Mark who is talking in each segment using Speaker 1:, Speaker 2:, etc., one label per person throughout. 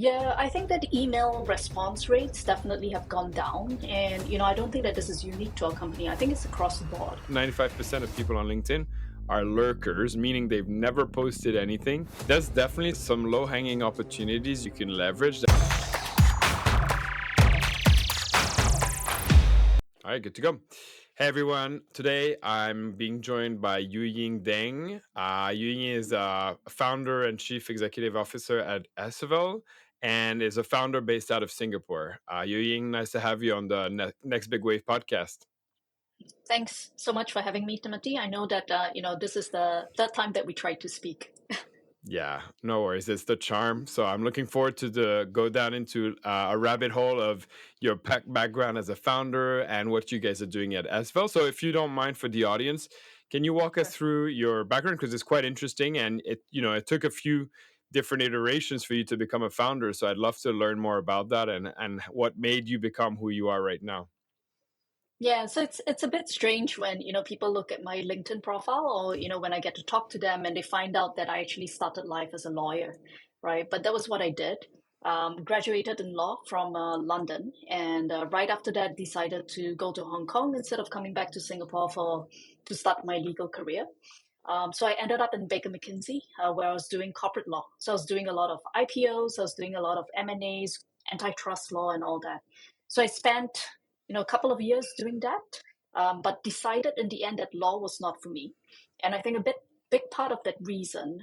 Speaker 1: Yeah, I think that email response rates definitely have gone down. And, I don't think that this is unique to our company. I think it's across the board.
Speaker 2: 95% of people on LinkedIn are lurkers, meaning they've never posted anything. There's definitely some low hanging opportunities you can leverage. All right, good to go. Hey everyone, today I'm being joined by Yuying Deng. Yuying is a founder and chief executive officer at Esevel and is a founder based out of Singapore. Yuying, nice to have you on the Next Big Wave podcast.
Speaker 1: Thanks so much for having me, Timothy. I know that, this is the third time that we tried to speak.
Speaker 2: Yeah, no worries. It's the charm. So I'm looking forward to the go down into a rabbit hole of your background as a founder and what you guys are doing at Asvel. So if you don't mind, for the audience, can you walk us
Speaker 1: Sure.
Speaker 2: through your background, because it's quite interesting and it took a few different iterations for you to become a founder. So I'd love to learn more about that and what made you become who you are right now.
Speaker 1: Yeah, so it's a bit strange when, people look at my LinkedIn profile or, when I get to talk to them and they find out that I actually started life as a lawyer, right? But that was what I did. Graduated in law from London, and right after that decided to go to Hong Kong instead of coming back to Singapore to start my legal career. So I ended up in Baker McKinsey, where I was doing corporate law. So I was doing a lot of IPOs, I was doing a lot of M&As, antitrust law, and all that. So I spent, a couple of years doing that, but decided in the end that law was not for me. And I think big part of that reason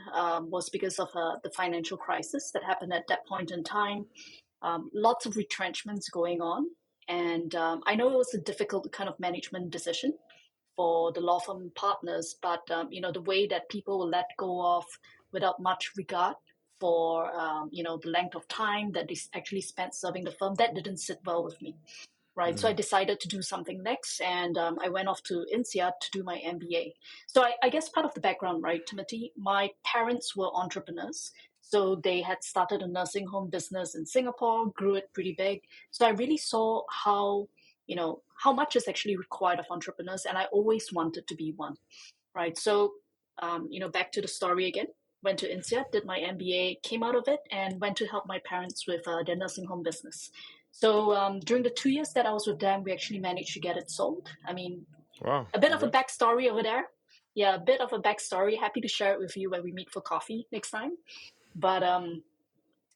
Speaker 1: was because of the financial crisis that happened at that point in time. Lots of retrenchments going on, and I know it was a difficult kind of management decision for the law firm partners, but the way that people were let go of without much regard for the length of time that they actually spent serving the firm, that didn't sit well with me. Right, so I
Speaker 2: Mm.
Speaker 1: decided to do something next, and I went off to INSEAD to do my MBA. So I guess part of the background, right, Timothy? My parents were entrepreneurs, so they had started a nursing home business in Singapore, grew it pretty big. So I really saw how much is actually required of entrepreneurs, and I always wanted to be one. Right, so back to the story again. Went to INSEAD, did my MBA, came out of it, and went to help my parents with their nursing home business. So during the 2 years that I was with them, we actually managed to get it sold. I mean,
Speaker 2: Wow,
Speaker 1: a bit of a
Speaker 2: congrats.
Speaker 1: backstory over there. Yeah, a bit of a backstory. Happy to share it with you when we meet for coffee next time. But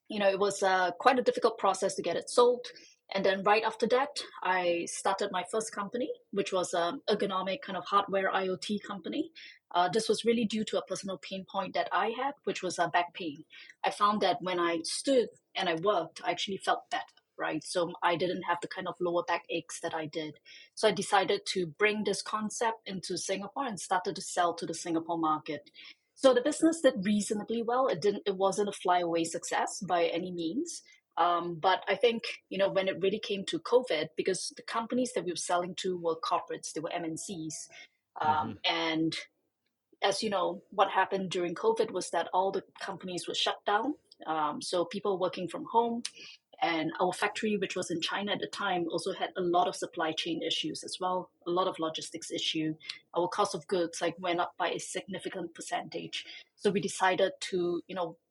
Speaker 1: it was quite a difficult process to get it sold. And then right after that, I started my first company, which was an ergonomic kind of hardware IoT company. This was really due to a personal pain point that I had, which was back pain. I found that when I stood and I worked, I actually felt better, right? So I didn't have the kind of lower back aches that I did. So I decided to bring this concept into Singapore and started to sell to the Singapore market. So the business did reasonably well. It wasn't a flyaway success by any means. But I think, when it really came to COVID, because the companies that we were selling to were corporates, they were MNCs.
Speaker 2: Hmm.
Speaker 1: And as you know, what happened during COVID was that all the companies were shut down. So people working from home, and our factory, which was in China at the time, also had a lot of supply chain issues as well, a lot of logistics issue. Our cost of goods went up by a significant percentage. So we decided to,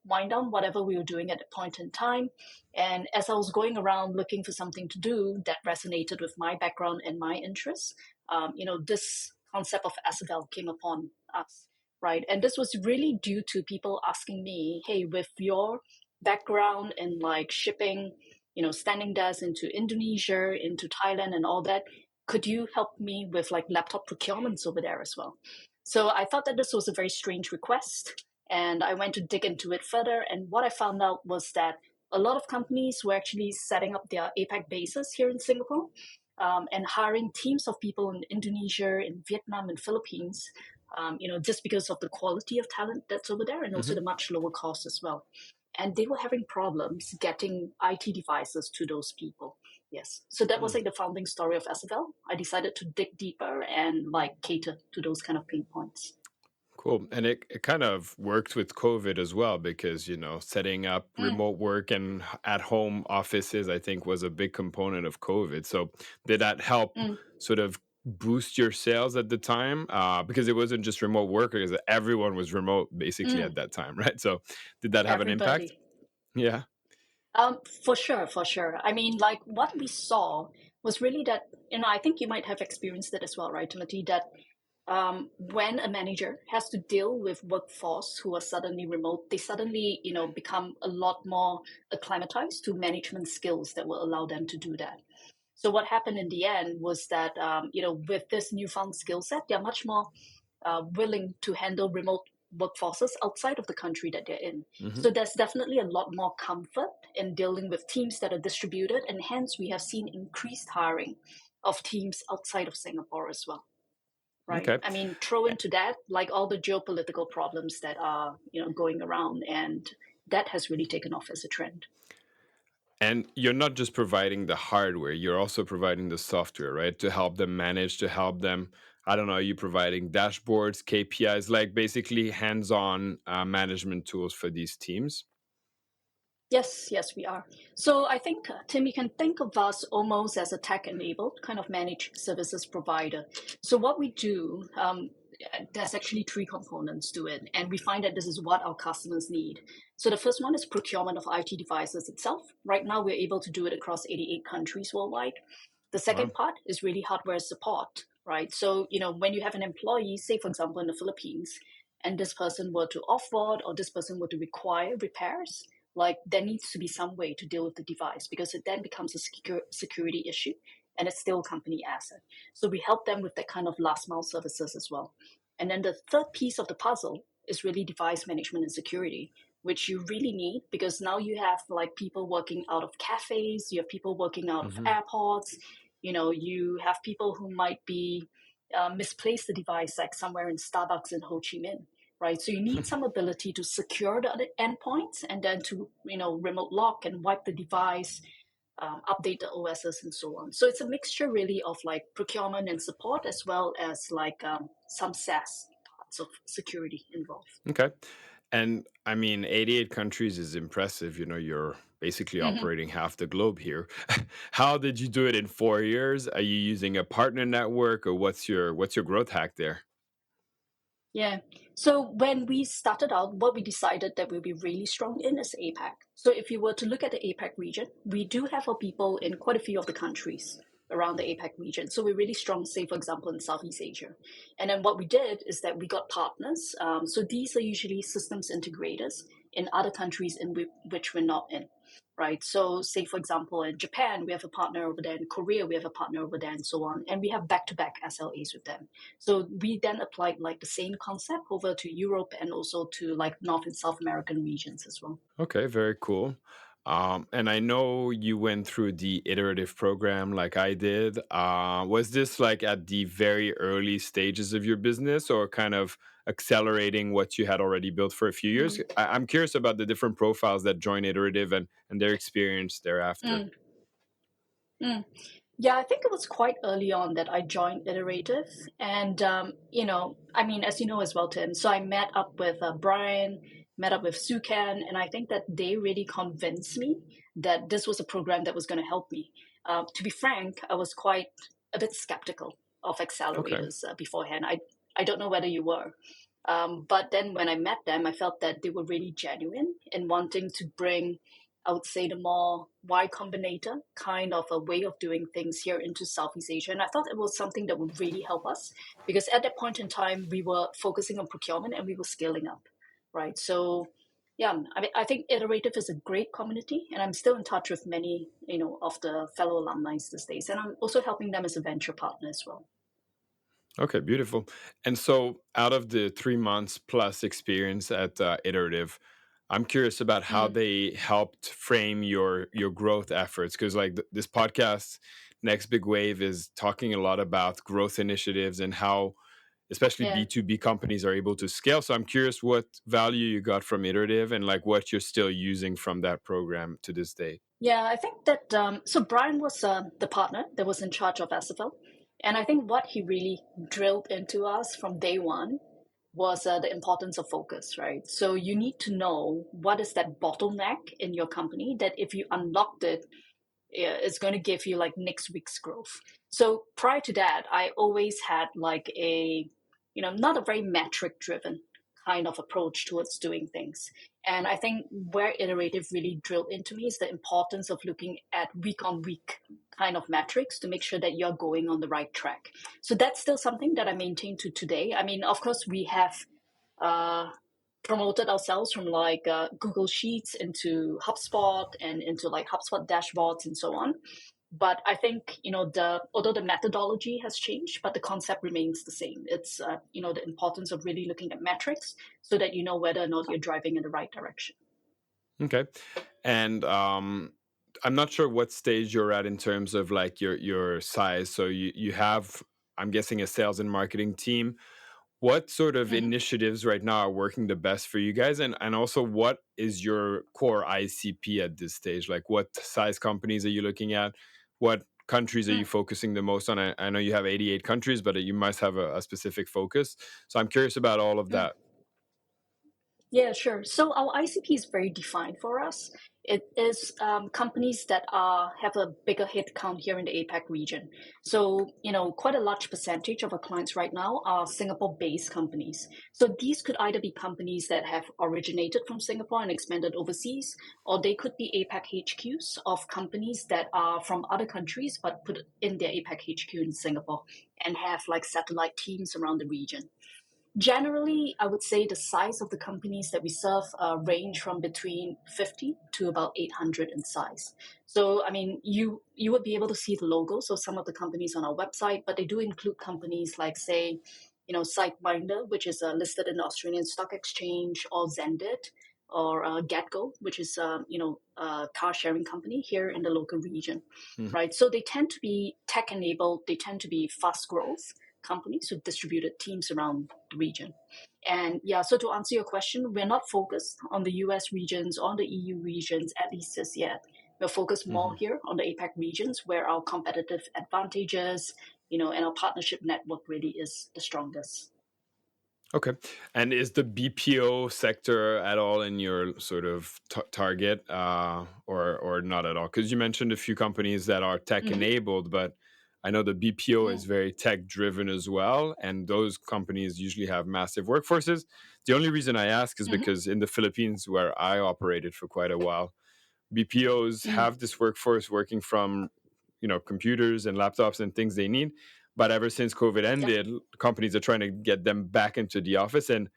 Speaker 1: wind down whatever we were doing at that point in time. And as I was going around looking for something to do that resonated with my background and my interests, this concept of Esevel came upon us, right? And this was really due to people asking me, hey, with your background in like shipping, standing desks into Indonesia, into Thailand, and all that. Could you help me with like laptop procurements over there as well? So I thought that this was a very strange request, and I went to dig into it further. And what I found out was that a lot of companies were actually setting up their APAC bases here in Singapore, and hiring teams of people in Indonesia, in Vietnam, and Philippines. Just because of the quality of talent that's over there, and also the
Speaker 2: Hmm.
Speaker 1: much lower cost as well, and they were having problems getting IT devices to those people. Yes. So that was like the founding story of Esevel. I decided to dig deeper and like cater to those kind of pain points.
Speaker 2: Cool. And it kind of worked with COVID as well, because, setting up
Speaker 1: Mm,
Speaker 2: remote work and at home offices, I think, was a big component of COVID. So did that help
Speaker 1: mm,
Speaker 2: sort of boost your sales at the time? Because it wasn't just remote work, because everyone was remote basically
Speaker 1: mm.
Speaker 2: at that time, right? So did that have an impact?
Speaker 1: Everybody.
Speaker 2: Yeah.
Speaker 1: For sure, for sure. I mean, like what we saw was really that, I think you might have experienced it as well, right, Timothy, that when a manager has to deal with workforce who are suddenly remote, they suddenly, become a lot more acclimatized to management skills that will allow them to do that. So what happened in the end was that, with this newfound skill set, they're much more willing to handle remote workforces outside of the country that they're in.
Speaker 2: Hmm.
Speaker 1: So there's definitely a lot more comfort in dealing with teams that are distributed, and hence we have seen increased hiring of teams outside of Singapore as well. Right.
Speaker 2: Okay.
Speaker 1: I mean, throw into that like all the geopolitical problems that are, going around, and that has really taken off as a trend.
Speaker 2: And you're not just providing the hardware, you're also providing the software, right? To help them manage, to help them, I don't know, are you providing dashboards, KPIs, like basically hands on management tools for these teams?
Speaker 1: Yes, yes, we are. So I think, Tim, you can think of us almost as a tech-enabled kind of managed services provider. So what we do, there's actually three components to it, and we find that this is what our customers need. So the first one is procurement of IT devices itself. Right now, we're able to do it across 88 countries worldwide. The
Speaker 2: Wow.
Speaker 1: second part is really hardware support, right? So, when you have an employee, say, for example, in the Philippines, and this person were to offboard or this person were to require repairs, like there needs to be some way to deal with the device because it then becomes a security issue and it's still a company asset. So we help them with that kind of last mile services as well. And then the third piece of the puzzle is really device management and security, which you really need because now you have like people working out of cafes, you have people working out of
Speaker 2: Hmm.
Speaker 1: airports, you have people who might be misplace the device like somewhere in Starbucks in Ho Chi Minh, right? So you need some ability to secure the endpoints and then to remote lock and wipe the device, update the OSs and so on. So it's a mixture really of like procurement and support as well as like some SaaS parts of security involved.
Speaker 2: Okay. And I mean, 88 countries is impressive. You know, you're basically
Speaker 1: Mhm.
Speaker 2: operating half the globe here. How did you do it in 4 years? Are you using a partner network, or what's your growth hack there?
Speaker 1: Yeah. So when we started out, what we decided that we'll be really strong in is APAC. So if you were to look at the APAC region, we do have our people in quite a few of the countries around the APAC region. So we're really strong, say, for example, in Southeast Asia. And then what we did is that we got partners. So these are usually systems integrators in other countries in which we're not in. Right. So, say, for example, in Japan, we have a partner over there. In Korea, we have a partner over there, and so on. And we have back to back SLAs with them. So we then applied like the same concept over to Europe and also to like North and South American regions as well.
Speaker 2: Okay, very cool. And I know you went through the iterative program like I did. Was this like at the very early stages of your business, or kind of accelerating what you had already built for a few years?
Speaker 1: Mm,
Speaker 2: I'm curious about the different profiles that join iterative and their experience thereafter.
Speaker 1: mm, mm. Yeah, I think it was quite early on that I joined Iterative. And, I mean, as you know as well, Tim, so I met up with Brian, met up with Sukan, and I think that they really convinced me that this was a program that was going to help me. To be frank, I was quite a bit skeptical of
Speaker 2: Okay.
Speaker 1: accelerators beforehand. I don't know whether you were. But then when I met them, I felt that they were really genuine in wanting to bring, I would say, the more Y Combinator kind of a way of doing things here into Southeast Asia. And I thought it was something that would really help us because at that point in time, we were focusing on procurement and we were scaling up, right? So, yeah, I mean, I think Iterative is a great community, and I'm still in touch with many, of the fellow alumni these days. And I'm also helping them as a venture partner as well.
Speaker 2: Okay, beautiful. And so, out of the 3 months plus experience at Iterative, I'm curious about how
Speaker 1: Mm,
Speaker 2: they helped frame your growth efforts. Because, like this podcast, Next Big Wave, is talking a lot about growth initiatives and how, especially
Speaker 1: yeah.
Speaker 2: B2B companies, are able to scale. So, I'm curious what value you got from Iterative and like what you're still using from that program to this day.
Speaker 1: Yeah, I think that so Brian was the partner that was in charge of Esevel, and I think what he really drilled into us from day one was the importance of focus, right? So you need to know what is that bottleneck in your company that if you unlocked it, it's going to give you like next week's growth. So prior to that, I always had like not a very metric driven kind of approach towards doing things. And I think where Iterative really drilled into me is the importance of looking at week on week kind of metrics to make sure that you're going on the right track. So that's still something that I maintain to today. I mean, of course, we have uh, promoted ourselves from like Google Sheets into HubSpot and into like HubSpot dashboards and so on. But I think the although the methodology has changed, but the concept remains the same. It's the importance of really looking at metrics so that you know whether or not you're driving in the right direction.
Speaker 2: Okay. And I'm not sure what stage you're at in terms of like your size. So you have, I'm guessing, a sales and marketing team. What sort of
Speaker 1: Mhm.
Speaker 2: initiatives right now are working the best for you guys? And also, what is your core ICP at this stage? Like, what size companies are you looking at? What countries are you
Speaker 1: Mm.
Speaker 2: focusing the most on? I know you have 88 countries, but you must have a specific focus. So I'm curious about all of
Speaker 1: Mm.
Speaker 2: that.
Speaker 1: Yeah, sure. So our ICP is very defined for us. It is companies that have a bigger headcount here in the APAC region. So, quite a large percentage of our clients right now are Singapore-based companies. So these could either be companies that have originated from Singapore and expanded overseas, or they could be APAC HQs of companies that are from other countries but put in their APAC HQ in Singapore and have like satellite teams around the region. Generally, I would say the size of the companies that we serve range from between 50 to about 800 in size. So, I mean, you would be able to see the logos of some of the companies on our website, but they do include companies like, say, Sitebinder, which is listed in the Australian Stock Exchange, or Zendit, or GetGo, which is a car sharing company here in the local region,
Speaker 2: Mhm.
Speaker 1: right? So they tend to be tech enabled. They tend to be fast growth companies with distributed teams around the region. And yeah, so to answer your question, we're not focused on the US regions or the EU regions, at least as yet. We're focused more
Speaker 2: Mhm.
Speaker 1: here on the APAC regions where our competitive advantages, and our partnership network really is the strongest.
Speaker 2: Okay. And is the BPO sector at all in your sort of target, or not at all? Because you mentioned a few companies that are tech
Speaker 1: Mm-hmm.
Speaker 2: enabled, but I know the BPO is
Speaker 1: Mm.
Speaker 2: very tech driven as well, and those companies usually have massive workforces. The only reason I ask is
Speaker 1: Mm-hmm.
Speaker 2: because in the Philippines, where I operated for quite a while, BPOs
Speaker 1: Mm.
Speaker 2: have this workforce working from, computers and laptops and things they need. But ever since COVID
Speaker 1: Yep.
Speaker 2: ended, companies are trying to get them back into the office. And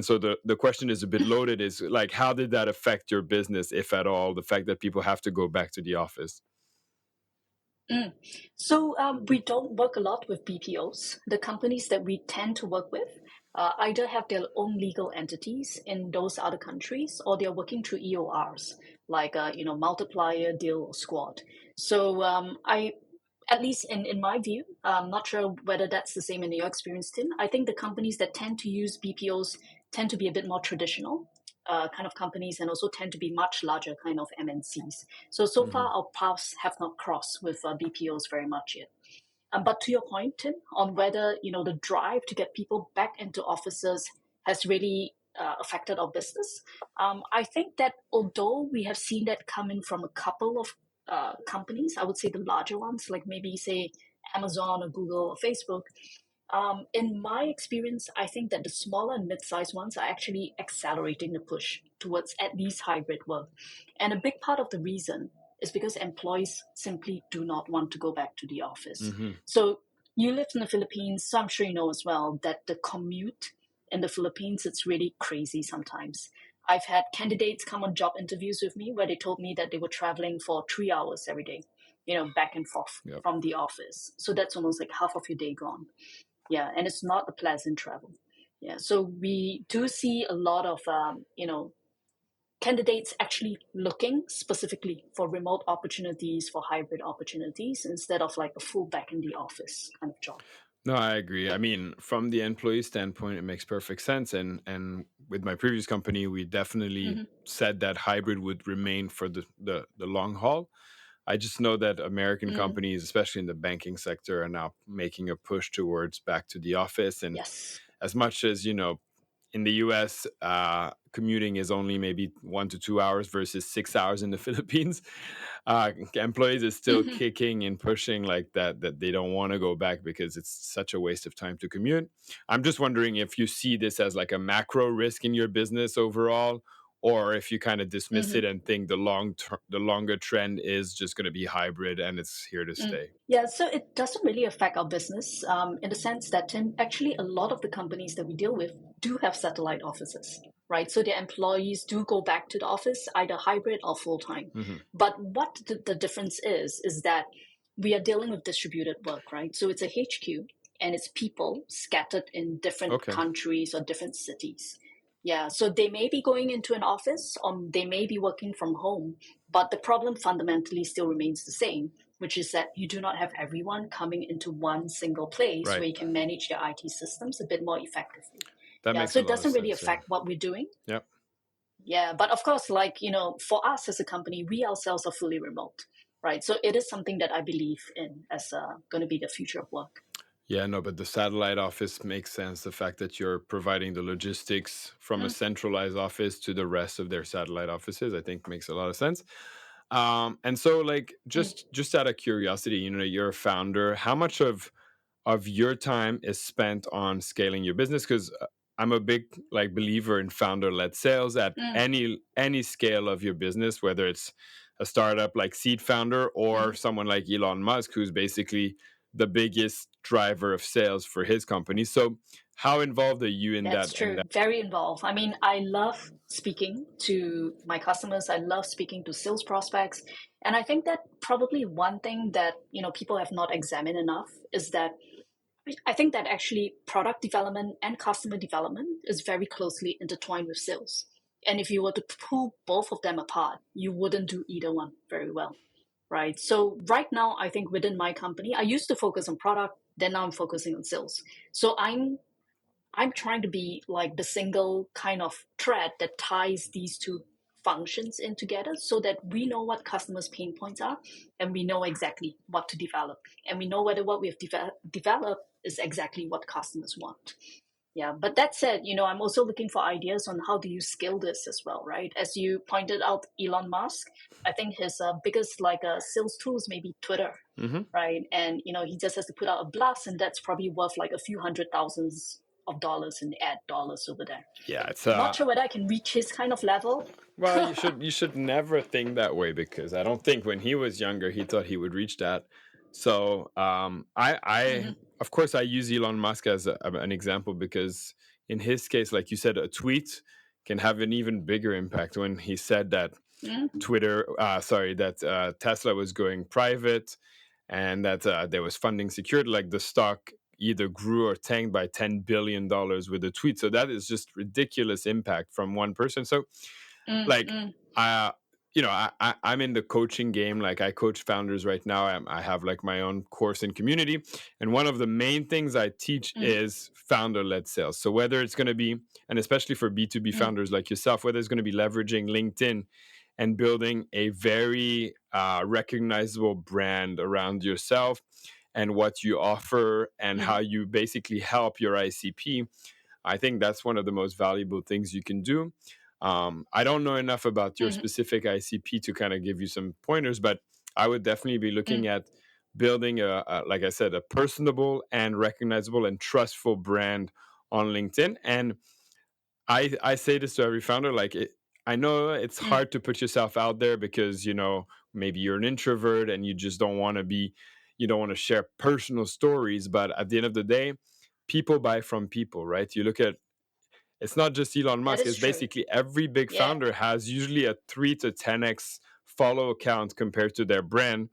Speaker 2: so the question is a bit loaded, is like, how did that affect your business, if at all, the fact that people have to go back to the office?
Speaker 1: Mm. So we don't work a lot with BPOs. The companies that we tend to work with either have their own legal entities in those other countries, or they're working through EORs, like multiplier, deal, or squad. So at least in my view, I'm not sure whether that's the same in your experience, Tim. I think the companies that tend to use BPOs tend to be a bit more traditional kind of companies, and also tend to be much larger kind of MNCs. So far,
Speaker 2: Hmm.
Speaker 1: our paths have not crossed with BPOs very much yet. But to your point, Tim, on whether the drive to get people back into offices has really affected our business, I think that although we have seen that coming from a couple of companies, I would say the larger ones, like maybe say Amazon or Google or Facebook, in my experience, I think that the smaller and mid-sized ones are actually accelerating the push towards at least hybrid work. And a big part of the reason is because employees simply do not want to go back to the office.
Speaker 2: Hmm.
Speaker 1: So you live in the Philippines, so I'm sure you know as well that the commute in the Philippines, it's really crazy sometimes. I've had candidates come on job interviews with me where they told me that they were traveling for 3 hours every day, back and forth
Speaker 2: Yep.
Speaker 1: from the office. So that's almost like half of your day gone. Yeah, and it's not a pleasant travel. Yeah, so we do see a lot of candidates actually looking specifically for remote opportunities, for hybrid opportunities, instead of like a full back in the office kind of job.
Speaker 2: No, I agree. I mean, from the employee standpoint, it makes perfect sense. And with my previous company, we definitely
Speaker 1: Hmm.
Speaker 2: said that hybrid would remain for the long haul. I just know that American
Speaker 1: Mm.
Speaker 2: companies, especially in the banking sector, are now making a push towards back to the office. And
Speaker 1: Yes.
Speaker 2: as much as, in the US, commuting is only maybe 1 to 2 hours versus 6 hours in the Philippines. Employees are still
Speaker 1: Hmm.
Speaker 2: kicking and pushing like that they don't want to go back because it's such a waste of time to commute. I'm just wondering if you see this as like a macro risk in your business overall, or if you kind of dismiss it
Speaker 1: Hmm.
Speaker 2: and think the longer trend is just going to be hybrid and it's here to
Speaker 1: Mm.
Speaker 2: stay.
Speaker 1: Yeah, so it doesn't really affect our business in the sense that, Tim, actually, a lot of the companies that we deal with do have satellite offices, right? So their employees do go back to the office, either hybrid or full time.
Speaker 2: Hmm.
Speaker 1: But what the difference is that we are dealing with distributed work, right? So it's a HQ and it's people scattered in different
Speaker 2: Okay.
Speaker 1: countries or different cities. Yeah, so they may be going into an office or they may be working from home, but the problem fundamentally still remains the same, which is that you do not have everyone coming into one single place
Speaker 2: Right.
Speaker 1: where you can manage your IT systems a bit more effectively.
Speaker 2: That
Speaker 1: Yeah,
Speaker 2: makes
Speaker 1: so
Speaker 2: a
Speaker 1: it
Speaker 2: lot of
Speaker 1: doesn't really
Speaker 2: sense. Yeah.
Speaker 1: affect what we're doing.
Speaker 2: Yep.
Speaker 1: Yeah, but of course, like, for us as a company, we ourselves are fully remote, right? So it is something that I believe in as going to be the future of work.
Speaker 2: Yeah, no, but the satellite office makes sense. The fact that you're providing the logistics from a
Speaker 1: Mm,
Speaker 2: centralized office to the rest of their satellite offices, I think makes a lot of sense. And so, like,
Speaker 1: mm,
Speaker 2: just out of curiosity, you're a founder. How much of your time is spent on scaling your business? Because I'm a big like believer in founder-led sales at
Speaker 1: mm,
Speaker 2: any scale of your business, whether it's a startup like Seed Founder or
Speaker 1: mm.
Speaker 2: someone like Elon Musk, who's basically the biggest driver of sales for his company. So, how involved are you in
Speaker 1: That's
Speaker 2: that?
Speaker 1: true. Very involved. I mean, I love speaking to my customers. I love speaking to sales prospects. And I think that probably one thing that, people have not examined enough is that I think that actually product development and customer development is very closely intertwined with sales. And if you were to pull both of them apart, you wouldn't do either one very well, right? So right now, I think within my company, I used to focus on product, then now I'm focusing on sales. So I'm trying to be like the single kind of thread that ties these two functions in together so that we know what customers' pain points are and we know exactly what to develop. And we know whether what we've developed is exactly what customers want. Yeah, but that said, I'm also looking for ideas on how do you scale this as well, right? As you pointed out, Elon Musk, I think his biggest sales tools may be Twitter,
Speaker 2: Hmm.
Speaker 1: right? And he just has to put out a blast, and that's probably worth like a few hundred thousands of dollars in ad dollars over there.
Speaker 2: Yeah, it's
Speaker 1: Not sure whether I can reach his kind of level.
Speaker 2: well, you should never think that way because I don't think when he was younger he thought he would reach that. So I
Speaker 1: Hmm.
Speaker 2: of course I use Elon Musk as an example because in his case, like you said, a tweet can have an even bigger impact. When he said that Tesla was going private and that there was funding secured, like the stock either grew or tanked by $10 billion with a tweet. So that is just ridiculous impact from one person. So like
Speaker 1: Mm-hmm.
Speaker 2: uh I'm in the coaching game. Like I coach founders right now. I have like my own course and community, and one of the main things I teach is founder-led sales. So whether it's going to be, and especially for B2B founders like yourself, whether it's going to be leveraging LinkedIn and building a very recognizable brand around yourself and what you offer and how you basically help your ICP. I think that's one of the most valuable things you can do. I don't know enough about your
Speaker 1: Mm-hmm.
Speaker 2: specific ICP to kind of give you some pointers, but I would definitely be looking at building like I said, a personable and recognizable and trustful brand on LinkedIn. And I say this to every founder, like I know it's hard to put yourself out there because maybe you're an introvert and you just don't want to you don't want to share personal stories. But at the end of the day, people buy from people, right? You look at, it's not just Elon
Speaker 1: That
Speaker 2: Musk.
Speaker 1: is
Speaker 2: It's
Speaker 1: true.
Speaker 2: basically every big
Speaker 1: Yeah.
Speaker 2: founder has usually a 3 to 10x follow account compared to their brand.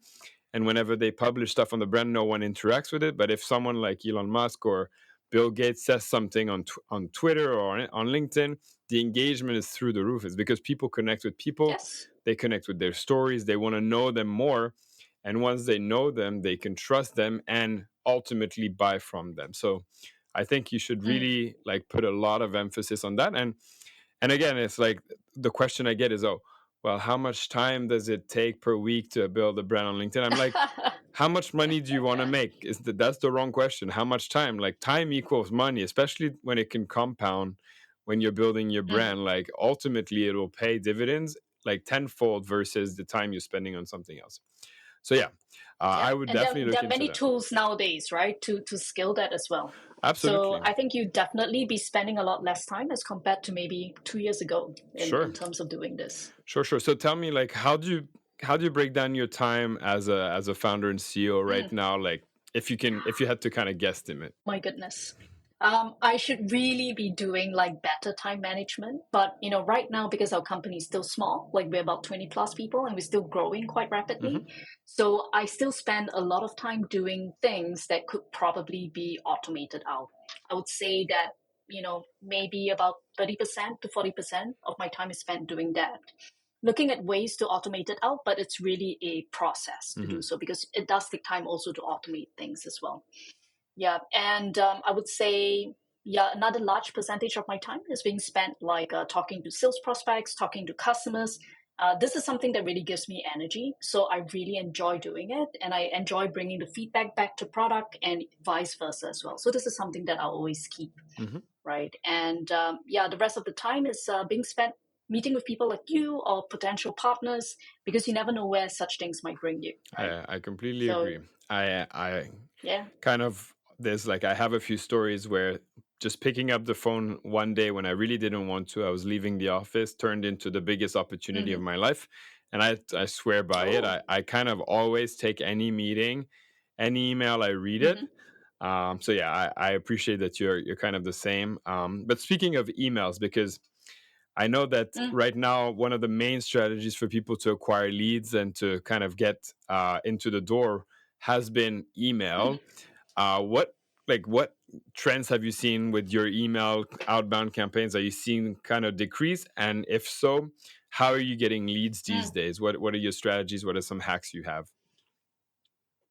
Speaker 2: And whenever they publish stuff on the brand, no one interacts with it. But if someone like Elon Musk or Bill Gates says something on Twitter or on LinkedIn, the engagement is through the roof. It's because people connect with people,
Speaker 1: Yes.
Speaker 2: they connect with their stories, they want to know them more. And once they know them, they can trust them and ultimately buy from them. So I think you should
Speaker 1: Mm.
Speaker 2: really like put a lot of emphasis on that. And again, it's like the question I get is, oh, well, how much time does it take per week to build a brand on LinkedIn? I'm like, how much money do you want to make? That's the wrong question. How much time? Like time equals money, especially when it can compound when you're building your
Speaker 1: Mm.
Speaker 2: brand. Like ultimately, it will pay dividends like tenfold versus the time you're spending on something else. So yeah,
Speaker 1: Yeah,
Speaker 2: I would
Speaker 1: and
Speaker 2: definitely
Speaker 1: there
Speaker 2: look
Speaker 1: are
Speaker 2: into
Speaker 1: many
Speaker 2: that.
Speaker 1: tools nowadays, right, to scale that as well. So
Speaker 2: Absolutely.
Speaker 1: I think you definitely be spending a lot less time as compared to maybe 2 years ago in
Speaker 2: Sure.
Speaker 1: terms of doing this.
Speaker 2: Sure, sure. So tell me, like, how do you break down your time as a founder and CEO right
Speaker 1: Mm.
Speaker 2: now? Like, if you had to kind of guesstimate.
Speaker 1: My goodness. I should really be doing like better time management. But right now, because our company is still small, like we're about 20 plus people and we're still growing quite rapidly.
Speaker 2: Hmm.
Speaker 1: So I still spend a lot of time doing things that could probably be automated out. I would say that, maybe about 30% to 40% of my time is spent doing that. Looking at ways to automate it out, but it's really a process to do
Speaker 2: Hmm.
Speaker 1: so because it does take time also to automate things as well. Yeah, and I would say, yeah, another large percentage of my time is being spent like talking to sales prospects, talking to customers. This is something that really gives me energy, so I really enjoy doing it, and I enjoy bringing the feedback back to product and vice versa as well. So this is something that I always keep,
Speaker 2: Hmm.
Speaker 1: right? And yeah, the rest of the time is being spent meeting with people like you or potential partners because you never know where such things might bring you, right?
Speaker 2: I completely
Speaker 1: So
Speaker 2: agree. I
Speaker 1: yeah.
Speaker 2: kind of there's like I have a few stories where just picking up the phone one day when I really didn't want to, I was leaving the office, turned into the biggest opportunity of
Speaker 1: Hmm.
Speaker 2: my life. And I swear by it.
Speaker 1: Oh.
Speaker 2: I kind of always take any meeting, any email, I read it.
Speaker 1: Hmm.
Speaker 2: So yeah, I appreciate that you're kind of the same. But speaking of emails, because I know that right now one of the main strategies for people to acquire leads and to kind of get into the door has been email. What trends have you seen with your email outbound campaigns? Are you seeing kind of decrease? And if so, how are you getting leads these
Speaker 1: Mm.
Speaker 2: days? What are your strategies? What are some hacks you have?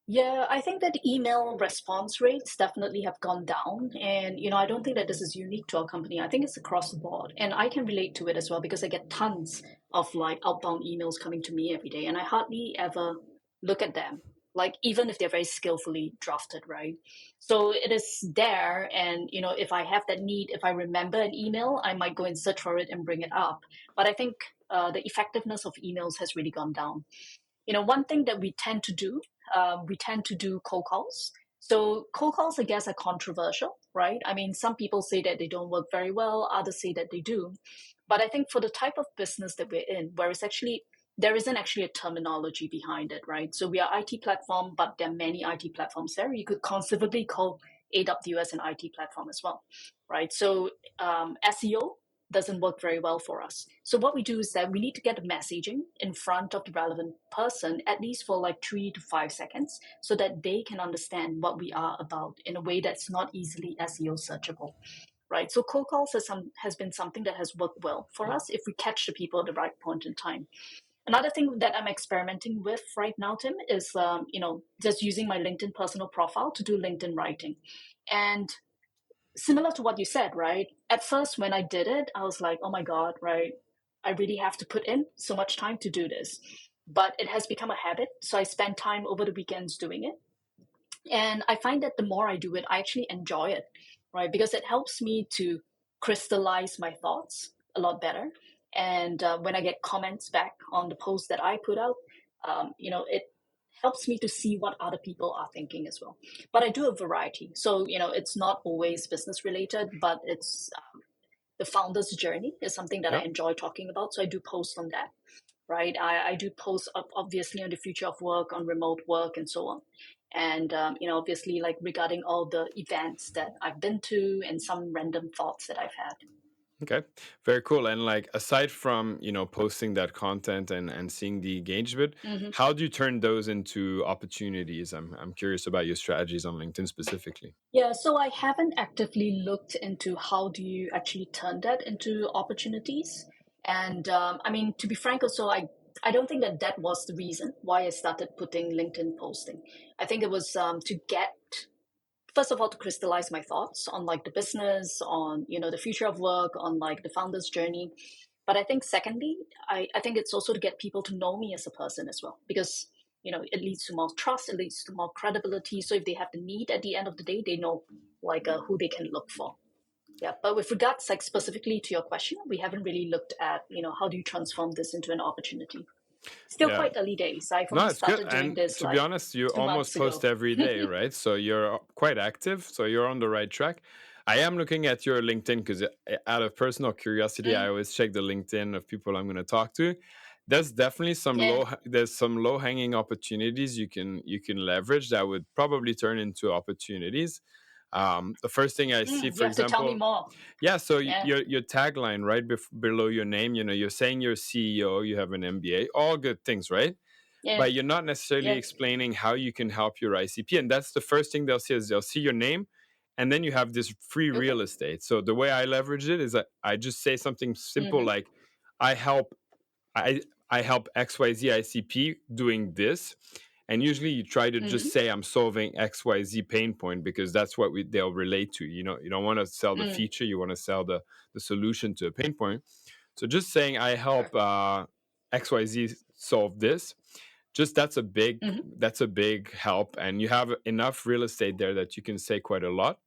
Speaker 1: Yeah, I think that email response rates definitely have gone down. And, I don't think that this is unique to our company. I think it's across the board. And I can relate to it as well because I get tons of like outbound emails coming to me every day. And I hardly ever look at them, like even if they're very skillfully drafted, right? So it is there. And, if I have that need, if I remember an email, I might go and search for it and bring it up. But I think the effectiveness of emails has really gone down. One thing that we tend to do cold calls. So cold calls, I guess, are controversial, right? I mean, some people say that they don't work very well, others say that they do. But I think for the type of business that we're in, where it's actually there isn't actually a terminology behind it, right? So we are IT platform, but there are many IT platforms there. You could conceivably call AWS an IT platform as well, right? So SEO doesn't work very well for us. So what we do is that we need to get the messaging in front of the relevant person, at least for like 3 to 5 seconds, so that they can understand what we are about in a way that's not easily SEO searchable. Right. So cold calls has been something that has worked well for us if we catch the people at the right point in time. Another thing that I'm experimenting with right now, Tim, is just using my LinkedIn personal profile to do LinkedIn writing. And similar to what you said, right? At first, when I did it, I was like, oh my God, right? I really have to put in so much time to do this. But it has become a habit. So I spend time over the weekends doing it. And I find that the more I do it, I actually enjoy it, right? Because it helps me to crystallize my thoughts a lot better. And when I get comments back on the post that I put out, it helps me to see what other people are thinking as well. But I do a variety. So, it's not always business related, but it's the founder's journey is something that I
Speaker 2: Yeah.
Speaker 1: enjoy talking about. So I do post on that, right? I do post obviously on the future of work, on remote work, and so on. And, obviously, like regarding all the events that I've been to and some random thoughts that I've had.
Speaker 2: Okay, very cool. And like aside from posting that content and seeing the engagement,
Speaker 1: Hmm.
Speaker 2: how do you turn those into opportunities? I'm curious about your strategies on LinkedIn specifically.
Speaker 1: Yeah, so I haven't actively looked into how do you actually turn that into opportunities. And I mean, to be frank, also, I don't think that that was the reason why I started putting LinkedIn posting. I think it was to get first of all to crystallize my thoughts on like the business, on the future of work, on like the founder's journey. But I think secondly, I think it's also to get people to know me as a person as well, because it leads to more trust, it leads to more credibility. So if they have the need at the end of the day, they know like who they can look for. Yeah, but with regards like specifically to your question, we haven't really looked at how do you transform this into an opportunity. Still
Speaker 2: Yeah.
Speaker 1: quite early days. I've
Speaker 2: No,
Speaker 1: only
Speaker 2: it's good.
Speaker 1: started doing
Speaker 2: And
Speaker 1: this
Speaker 2: to be
Speaker 1: like
Speaker 2: honest, you
Speaker 1: 2 months
Speaker 2: almost post
Speaker 1: ago.
Speaker 2: every day, right? So you're quite active. So you're on the right track. I am looking at your LinkedIn because out of personal curiosity, I
Speaker 1: Mm,
Speaker 2: always check the LinkedIn of people I'm going to talk to. There's definitely
Speaker 1: yeah.
Speaker 2: there's some low hanging opportunities you can leverage that would probably turn into opportunities. The first thing I see,
Speaker 1: You
Speaker 2: for
Speaker 1: have to tell me
Speaker 2: example,
Speaker 1: more.
Speaker 2: yeah. So
Speaker 1: Yeah.
Speaker 2: your tagline right below your name, you're saying you're CEO, you have an MBA, all good things, right?
Speaker 1: Yeah.
Speaker 2: But you're not necessarily
Speaker 1: Yeah.
Speaker 2: explaining how you can help your ICP. And that's the first thing they'll see is they'll see your name, and then you have this free
Speaker 1: Okay.
Speaker 2: real estate. So the way I leverage it is that I just say something simple
Speaker 1: Mm-hmm.
Speaker 2: like, I help I I help XYZ ICP doing this. And usually you try to
Speaker 1: Mm-hmm.
Speaker 2: just say I'm solving XYZ pain point because that's what they'll relate to. You don't want to sell the
Speaker 1: Mm.
Speaker 2: feature, you want to sell the solution to a pain point. So just saying I
Speaker 1: Sure.
Speaker 2: help XYZ solve this, just
Speaker 1: Mm-hmm.
Speaker 2: that's a big help, and you have enough real estate there that you can say quite a lot.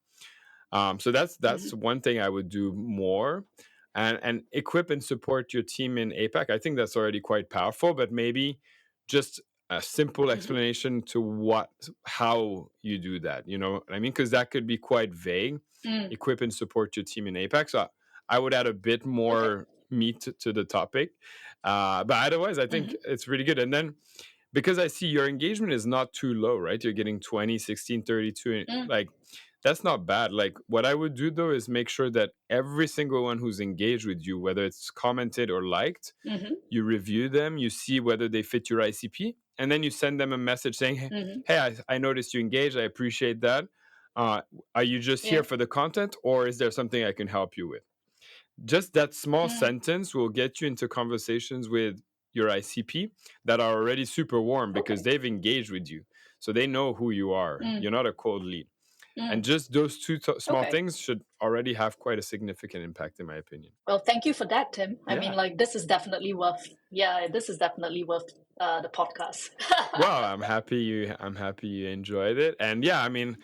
Speaker 2: So
Speaker 1: Mm-hmm.
Speaker 2: that's one thing I would do more, and equip and support your team in APAC. I think that's already quite powerful, but maybe just a simple
Speaker 1: Mm-hmm.
Speaker 2: explanation to how you do that. You know what I mean? Because that could be quite vague.
Speaker 1: Mm.
Speaker 2: Equip and support your team in APAC. So I would add a bit
Speaker 1: Okay.
Speaker 2: more meat to the topic. But otherwise, I think
Speaker 1: Mm-hmm.
Speaker 2: it's really good. And then because I see your engagement is not too low, right? You're getting 20, 16, 32.
Speaker 1: Mm.
Speaker 2: Like, that's not bad. Like, what I would do though is make sure that every single one who's engaged with you, whether it's commented or liked,
Speaker 1: Mm-hmm.
Speaker 2: you review them, you see whether they fit your ICP, and then you send them a message saying, hey,
Speaker 1: Mm-hmm.
Speaker 2: I noticed you engaged. I appreciate that. Uh, are you just here
Speaker 1: Yeah.
Speaker 2: for the content, or is there something I can help you with? Just that small
Speaker 1: Mm.
Speaker 2: sentence will get you into conversations with your ICP that are already super warm because
Speaker 1: Okay.
Speaker 2: they've engaged with you. So they know who you are.
Speaker 1: Mm.
Speaker 2: You're not a cold lead. And
Speaker 1: Mm.
Speaker 2: just those small
Speaker 1: Okay.
Speaker 2: things should already have quite a significant impact, in my opinion.
Speaker 1: Well, thank you for that, Tim. I mean,
Speaker 2: Yeah.
Speaker 1: like, this is definitely worth. Yeah, this is definitely worth the podcast.
Speaker 2: Well, I'm happy you enjoyed it. And yeah, I mean,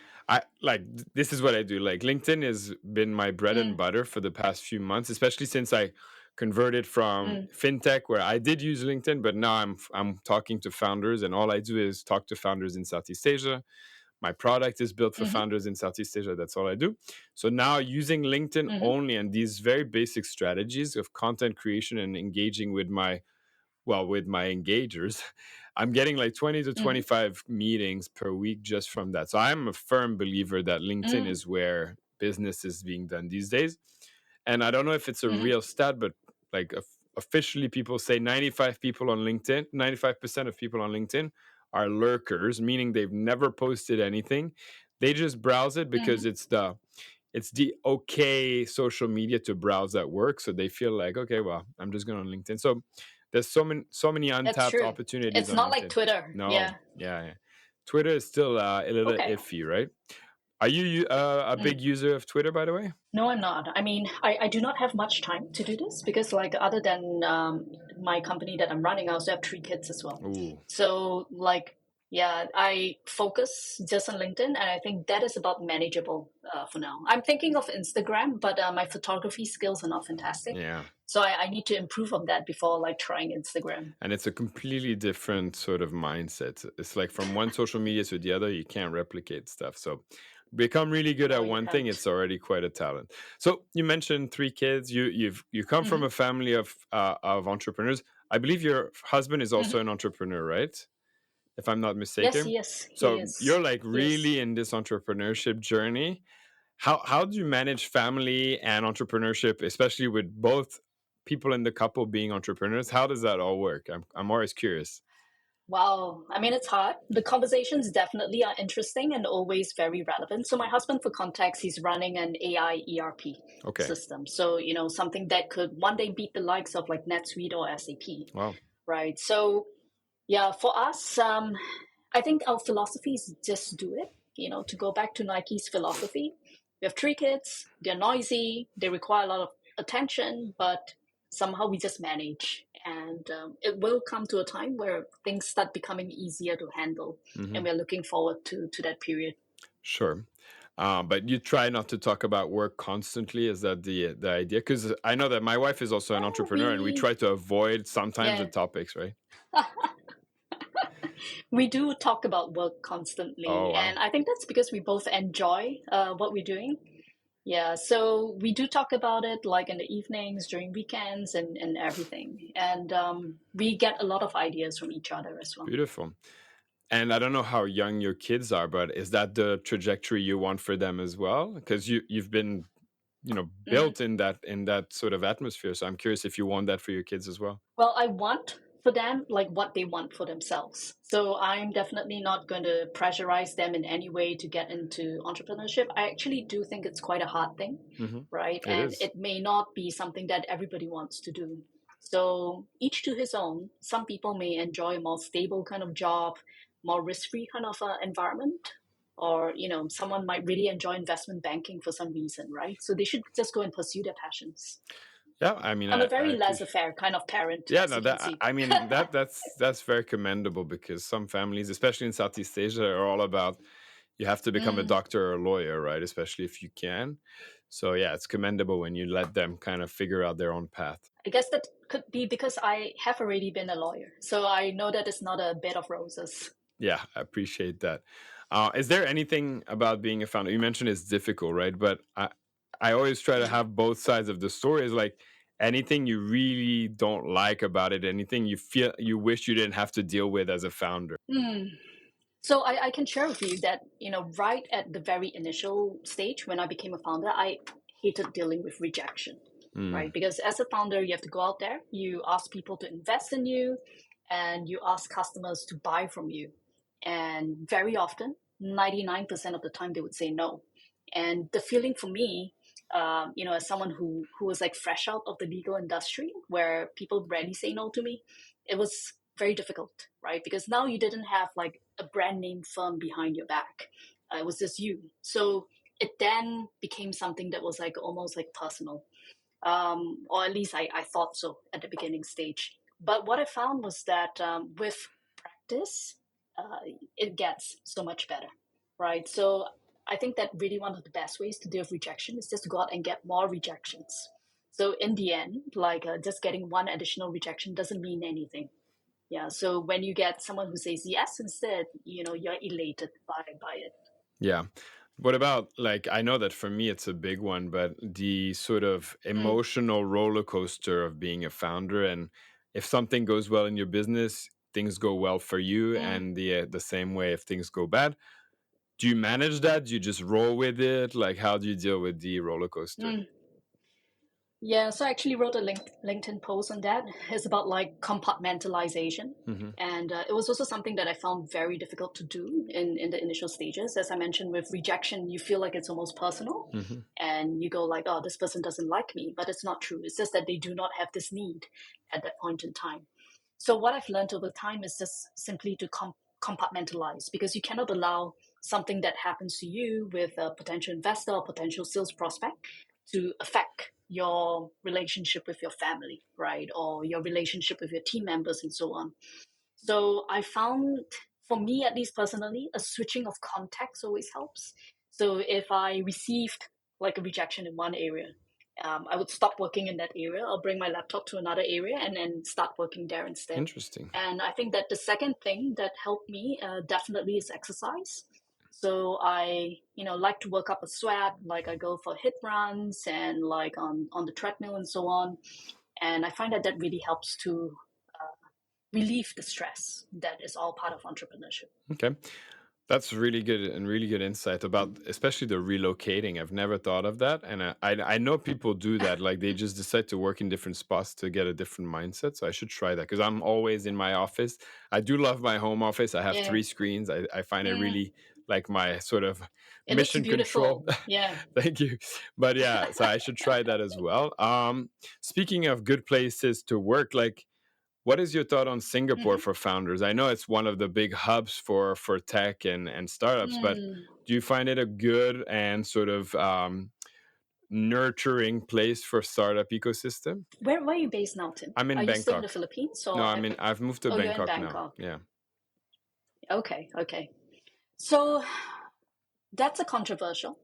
Speaker 2: this is what I do. Like, LinkedIn has been my bread and
Speaker 1: Mm.
Speaker 2: butter for the past few months, especially since I converted from
Speaker 1: Mm.
Speaker 2: fintech where I did use LinkedIn, but now I'm talking to founders, and all I do is talk to founders in Southeast Asia. My product is built for
Speaker 1: Mm-hmm.
Speaker 2: founders in Southeast Asia. That's all I do. So now using LinkedIn
Speaker 1: Mm-hmm.
Speaker 2: only and these very basic strategies of content creation and engaging with with my engagers, I'm getting like 20 to
Speaker 1: Mm-hmm.
Speaker 2: 25 meetings per week just from that. So I'm a firm believer that LinkedIn
Speaker 1: Mm.
Speaker 2: is where business is being done these days. And I don't know if it's a
Speaker 1: Mm-hmm.
Speaker 2: real stat, but like officially, people say 95% of people on LinkedIn are lurkers, meaning they've never posted anything. They just browse it because
Speaker 1: Mm-hmm.
Speaker 2: it's the okay social media to browse at work. So they feel like, okay, well, I'm just going on LinkedIn. So there's so many
Speaker 1: That's
Speaker 2: untapped
Speaker 1: true.
Speaker 2: opportunities
Speaker 1: It's
Speaker 2: on
Speaker 1: not like
Speaker 2: LinkedIn.
Speaker 1: Twitter.
Speaker 2: No,
Speaker 1: Yeah.
Speaker 2: yeah, yeah. Twitter is still a little
Speaker 1: Okay.
Speaker 2: iffy, right? Are you a
Speaker 1: Mm.
Speaker 2: big user of Twitter, by the way?
Speaker 1: No, I'm not. I mean, I do not have much time to do this because, like, other than my company that I'm running, I also have 3 kids as well.
Speaker 2: Ooh,
Speaker 1: So, like, yeah, I focus just on LinkedIn, and I think that is about manageable for now. I'm thinking of Instagram, but my photography skills are not fantastic,
Speaker 2: yeah.
Speaker 1: so I need to improve on that before like trying Instagram.
Speaker 2: And it's a completely different sort of mindset. It's like from one social media to the other, you can't replicate stuff. So become really good
Speaker 1: No,
Speaker 2: at
Speaker 1: you
Speaker 2: one thing,
Speaker 1: can't.
Speaker 2: it's already quite a talent. So you mentioned 3 kids. You come from
Speaker 1: Hmm.
Speaker 2: a family of entrepreneurs. I believe your husband is also
Speaker 1: Hmm.
Speaker 2: an entrepreneur, right? If I'm not
Speaker 1: Yes,
Speaker 2: mistaken.
Speaker 1: yes, he
Speaker 2: So
Speaker 1: is.
Speaker 2: you're like
Speaker 1: Yes.
Speaker 2: really in this entrepreneurship journey. How do you manage family and entrepreneurship, especially with both people in the couple being entrepreneurs? How does that all work? I'm always curious.
Speaker 1: Wow. I mean, it's hard. The conversations definitely are interesting and always very relevant. So, my husband, for context, he's running an AI ERP
Speaker 2: Okay.
Speaker 1: system. So, something that could one day beat the likes of like NetSuite or SAP,
Speaker 2: Wow.
Speaker 1: right? So, yeah, for us, I think our philosophy is just do it. To go back to Nike's philosophy, we have 3 kids, they're noisy, they require a lot of attention, but somehow we just manage. And it will come to a time where things start becoming easier to handle.
Speaker 2: Hmm.
Speaker 1: And we're looking forward to that period.
Speaker 2: Sure. But you try not to talk about work constantly. Is that the idea? Because I know that my wife is also an entrepreneur, and we
Speaker 1: We,
Speaker 2: try to avoid sometimes the
Speaker 1: yeah,
Speaker 2: topics, right?
Speaker 1: We do talk about work constantly,
Speaker 2: Oh wow.
Speaker 1: and I think that's because we both enjoy what we're doing. Yeah, so we do talk about it like in the evenings, during weekends, and everything. And we get a lot of ideas from each other as well.
Speaker 2: Beautiful. And I don't know how young your kids are, but is that the trajectory you want for them as well? Because you've been,
Speaker 1: Mm.
Speaker 2: built in that sort of atmosphere. So I'm curious if you want that for your kids as well.
Speaker 1: Well, I want for them like what they want for themselves. So I'm definitely not going to pressurize them in any way to get into entrepreneurship. I actually do think it's quite a hard thing,
Speaker 2: Hmm.
Speaker 1: right?
Speaker 2: It
Speaker 1: And
Speaker 2: is.
Speaker 1: it may not be something that everybody wants to do. So each to his own. Some people may enjoy a more stable kind of job, more risk-free kind of environment. Or, someone might really enjoy investment banking for some reason, right? So they should just go and pursue their passions.
Speaker 2: Yeah, I mean,
Speaker 1: I'm a
Speaker 2: I
Speaker 1: very
Speaker 2: appreciate.
Speaker 1: laissez-faire kind of parent,
Speaker 2: Yeah,
Speaker 1: as
Speaker 2: no,
Speaker 1: you can
Speaker 2: that
Speaker 1: see.
Speaker 2: I mean that's very commendable because some families, especially in Southeast Asia, are all about you have to become a
Speaker 1: Mm,
Speaker 2: doctor or a lawyer, right? Especially if you can. So yeah, it's commendable when you let them kind of figure out their own path.
Speaker 1: I guess that could be because I have already been a lawyer, so I know that it's not a bed of roses.
Speaker 2: Yeah, I appreciate that. Is there anything about being a founder? You mentioned it's difficult, right? But I always try to
Speaker 1: Mm.
Speaker 2: have both sides of the story. Is like anything you really don't like about it, anything you feel you wish you didn't have to deal with as a founder.
Speaker 1: Mm. So I can share with you that, right at the very initial stage when I became a founder, I hated dealing with rejection, right?
Speaker 2: Mm,
Speaker 1: Because as a founder, you have to go out there, you ask people to invest in you, and you ask customers to buy from you. And very often, 99% of the time, they would say no. And the feeling for me, as someone who was like fresh out of the legal industry, where people rarely say no to me, it was very difficult, right? Because now you didn't have like a brand name firm behind your back. It was just you. So it then became something that was like almost like personal, or at least I thought so at the beginning stage. But what I found was that with practice, it gets so much better, right? So I think that really one of the best ways to deal with rejection is just to go out and get more rejections. So in the end, like just getting one additional rejection doesn't mean anything. Yeah. So when you get someone who says yes instead, you're elated by it.
Speaker 2: yeah. What about like I know that for me it's a big one, but the sort of
Speaker 1: Mm,
Speaker 2: emotional roller coaster of being a founder, and if something goes well in your business, things go well for you,
Speaker 1: mm,
Speaker 2: and the same way if things go bad. Do you manage that? Do you just roll with it? Like, how do you deal with the roller coaster?
Speaker 1: mm. Yeah, so I actually wrote a LinkedIn post on that. It's about like compartmentalization.
Speaker 2: Hmm.
Speaker 1: And it was also something that I found very difficult to do in the initial stages. As I mentioned, with rejection, you feel like it's almost personal.
Speaker 2: Hmm.
Speaker 1: And you go like, oh, this person doesn't like me. But it's not true. It's just that they do not have this need at that point in time. So what I've learned over time is just simply to compartmentalize, because you cannot allow something that happens to you with a potential investor or potential sales prospect to affect your relationship with your family, right? Or your relationship with your team members and so on. So I found, for me at least personally, a switching of context always helps. So if I received like a rejection in one area, I would stop working in that area. I'll bring my laptop to another area and then start working there instead.
Speaker 2: Interesting.
Speaker 1: And I think that the second thing that helped me definitely is exercise. So I, like to work up a sweat. Like I go for hit runs and like on the treadmill and so on. And I find that that really helps to relieve the stress that is all part of entrepreneurship.
Speaker 2: Okay. That's really good and really good insight about especially the relocating. I've never thought of that. And I know people do that. Like they just decide to work in different spots to get a different mindset. So I should try that because I'm always in my office. I do love my home office. I have
Speaker 1: Yeah.
Speaker 2: 3 screens. I find it
Speaker 1: Mm,
Speaker 2: really like my sort of
Speaker 1: it looks
Speaker 2: mission control.
Speaker 1: beautiful. Yeah.
Speaker 2: Thank you. But yeah, so I should try that as well. Speaking of good places to work, like what is your thought on Singapore
Speaker 1: Hmm.
Speaker 2: for founders? I know it's one of the big hubs for tech and startups, but
Speaker 1: Mm.
Speaker 2: do you find it a good and sort of nurturing place for startup ecosystem?
Speaker 1: Where are you based now, Tim?
Speaker 2: I'm
Speaker 1: Are
Speaker 2: in
Speaker 1: you still in the
Speaker 2: Bangkok.
Speaker 1: Philippines
Speaker 2: No,
Speaker 1: or
Speaker 2: I mean I've moved to
Speaker 1: oh, you're in
Speaker 2: Bangkok now.
Speaker 1: Bangkok?
Speaker 2: Yeah.
Speaker 1: Okay, okay. So that's a controversial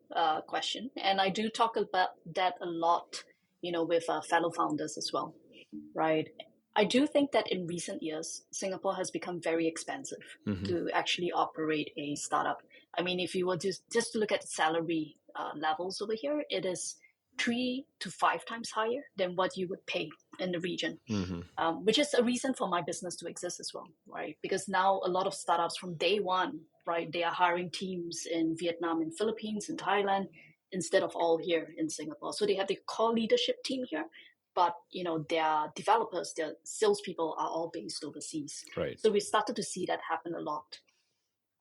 Speaker 1: question, and I do talk about that a lot, with fellow founders as well, right? I do think that in recent years, Singapore has become very expensive
Speaker 2: Hmm.
Speaker 1: to actually operate a startup. I mean, if you were just to look at salary levels over here, it is 3 to 5 times higher than what you would pay in the region,
Speaker 2: Hmm.
Speaker 1: which is a reason for my business to exist as well, right? Because now a lot of startups from day one, right, they are hiring teams in Vietnam and Philippines and Thailand instead of all here in Singapore. So they have the core leadership team here, but their developers, their salespeople are all based overseas.
Speaker 2: Right.
Speaker 1: So we started to see that happen a lot.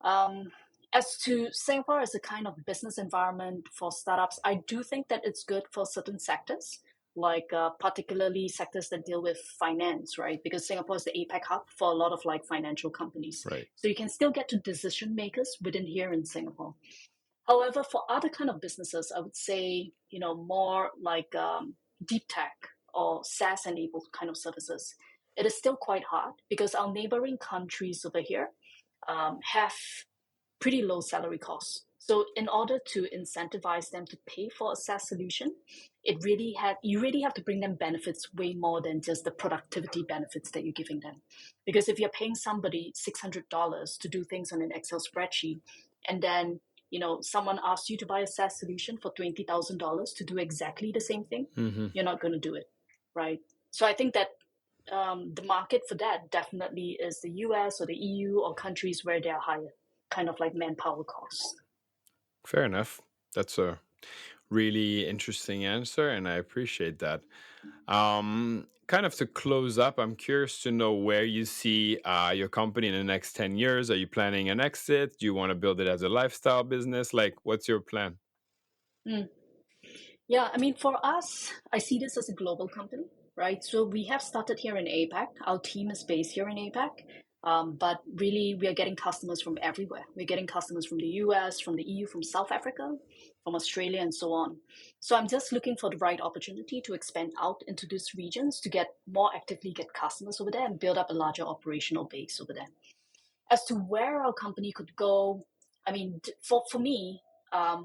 Speaker 1: Um, as to Singapore as a kind of business environment for startups, I do think that it's good for certain sectors, like particularly sectors that deal with finance, right? Because Singapore is the APAC hub for a lot of like financial companies.
Speaker 2: Right.
Speaker 1: So you can still get to decision makers within here in Singapore. However, for other kind of businesses, I would say, more like deep tech or SaaS enabled kind of services, it is still quite hard because our neighboring countries over here have pretty low salary costs. So in order to incentivize them to pay for a SaaS solution, you really have to bring them benefits way more than just the productivity benefits that you're giving them. Because if you're paying somebody $600 to do things on an Excel spreadsheet, and then someone asks you to buy a SaaS solution for $20,000 to do exactly the same thing,
Speaker 2: Hmm.
Speaker 1: you're not going to do it, right? So I think that the market for that definitely is the US or the EU or countries where they are higher kind of like manpower costs.
Speaker 2: Fair enough. That's a really interesting answer, and I appreciate that. Kind of to close up, I'm curious to know where you see your company in the next 10 years. Are you planning an exit? Do you want to build it as a lifestyle business? Like, what's your plan?
Speaker 1: Mm. Yeah, I mean, for us, I see this as a global company, right? So we have started here in APAC. Our team is based here in APAC. But really, we are getting customers from everywhere. We're getting customers from the US, from the EU, from South Africa, from Australia, and so on. So I'm just looking for the right opportunity to expand out into these regions to get more actively get customers over there and build up a larger operational base over there. As to where our company could go, I mean, for me,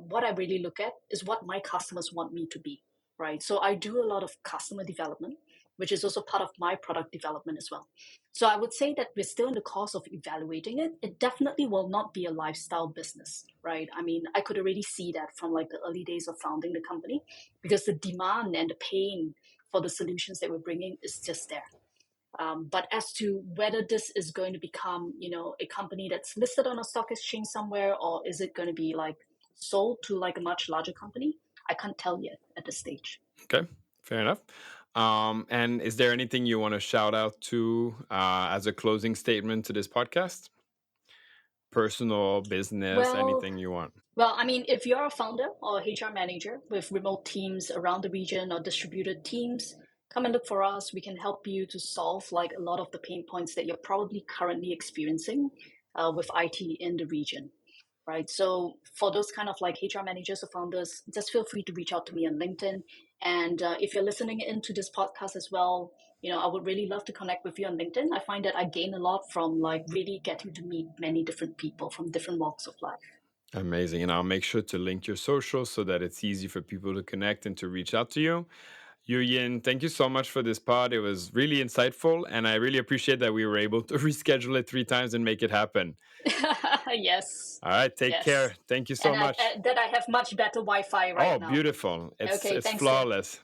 Speaker 1: what I really look at is what my customers want me to be, right? So I do a lot of customer development, which is also part of my product development as well. So I would say that we're still in the course of evaluating it. It definitely will not be a lifestyle business, right? I mean, I could already see that from like the early days of founding the company because the demand and the pain for the solutions that we're bringing is just there. But as to whether this is going to become, a company that's listed on a stock exchange somewhere, or is it going to be like sold to like a much larger company, I can't tell yet at this stage.
Speaker 2: Okay, fair enough. And is there anything you want to shout out to as a closing statement to this podcast? Personal, business,
Speaker 1: Well,
Speaker 2: anything you want.
Speaker 1: Well, I mean, if you're a founder or a HR manager with remote teams around the region or distributed teams, come and look for us. We can help you to solve like a lot of the pain points that you're probably currently experiencing with IT in the region, right? So for those kind of like HR managers or founders, just feel free to reach out to me on LinkedIn. And if you're listening into this podcast as well, I would really love to connect with you on LinkedIn. I find that I gain a lot from like really getting to meet many different people from different walks of life.
Speaker 2: Amazing. And I'll make sure to link your socials so that it's easy for people to connect and to reach out to you. Yuyin, thank you so much for this pod. It was really insightful, and I really appreciate that we were able to reschedule it 3 times and make it happen.
Speaker 1: Yes,
Speaker 2: All right, take care.
Speaker 1: yes.
Speaker 2: Thank you
Speaker 1: And
Speaker 2: so much.
Speaker 1: that I have much better Wi-Fi right
Speaker 2: Oh,
Speaker 1: now.
Speaker 2: beautiful. It's
Speaker 1: Okay,
Speaker 2: it's
Speaker 1: thanks, Tim.
Speaker 2: flawless.